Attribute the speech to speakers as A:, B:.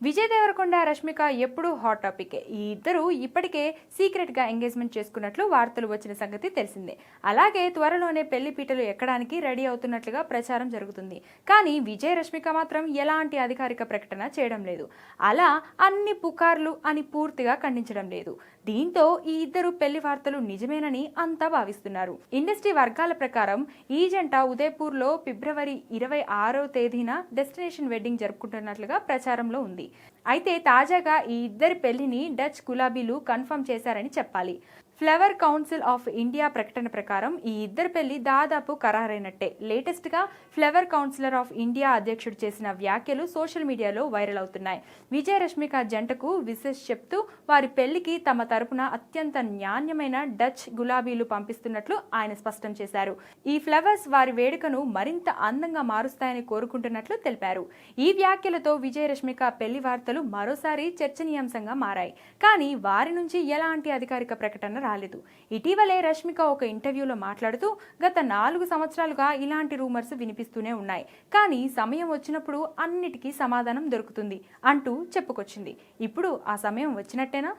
A: విజయ్ దేవరకొండ రష్మిక ఎప్పుడూ హాట్ టాపికే. ఈ ఇద్దరు ఇప్పటికే సీక్రెట్ గా ఎంగేజ్మెంట్ చేసుకున్నట్లు వార్తలు వచ్చిన సంగతి తెలిసిందే. అలాగే త్వరలోనే పెళ్లి పీటలు ఎక్కడానికి రెడీ అవుతున్నట్లుగా ప్రచారం జరుగుతుంది. కానీ విజయ్ రష్మిక మాత్రం ఎలాంటి అధికారిక ప్రకటన చేయడం లేదు. అలా అన్ని పుకార్లు అని పూర్తిగా ఖండించడం లేదు. దీంతో ఈ ఇద్దరు పెళ్లి వార్తలు నిజమేనని అంతా భావిస్తున్నారు. ఇండస్ట్రీ వర్గాల ప్రకారం ఈ జంట ఉదయపూర్ లో ఫిబ్రవరి 26వ తేదీన డెస్టినేషన్ వెడ్డింగ్ జరుపుకుంటున్నట్లుగా ప్రచారంలో ఉంది. అయితే తాజాగా ఈ ఇద్దరి పెళ్లిని డచ్ గులాబీలు కన్ఫర్మ్ చేశారని చెప్పాలి. ఫ్లవర్ కౌన్సిల్ ఆఫ్ ఇండియా ప్రకటన ప్రకారం ఈ ఇద్దరి పెళ్లి దాదాపు ఖరారైనట్టే. లేటెస్ట్ గా ఫ్లవర్ కౌన్సిలర్ ఆఫ్ ఇండియా అధ్యక్షుడు చేసిన వ్యాఖ్యలు సోషల్ మీడియాలో వైరల్ అవుతున్నాయి. విజయ్ రష్మిక జంటకు విశేష్ చెప్తూ వారి పెళ్లికి తమ తరపున అత్యంత నాణ్యమైన డచ్ గులాబీలు పంపిస్తున్నట్లు ఆయన స్పష్టం చేశారు. ఈ ఫ్లవర్స్ వారి వేడుకను మరింత అందంగా మారుస్తాయని కోరుకుంటున్నట్లు తెలిపారు. ఈ వ్యాఖ్యలతో విజయ్ రష్మిక పెళ్లి వార్తలు మరోసారి చర్చనీయాంశంగా మారాయి. కానీ వారి నుంచి ఎలాంటి అధికారిక ప్రకటన రాలేదు. ఇటీవలే రష్మిక ఒక ఇంటర్వ్యూలో మాట్లాడుతూ గత 4 సంవత్సరాలుగా ఇలాంటి రూమర్స్ వినిపిస్తూనే ఉన్నాయి. కానీ సమయం వచ్చినప్పుడు అన్నిటికీ సమాధానం దొరుకుతుంది అంటూ చెప్పుకొచ్చింది. ఇప్పుడు ఆ సమయం వచ్చినట్టేనా?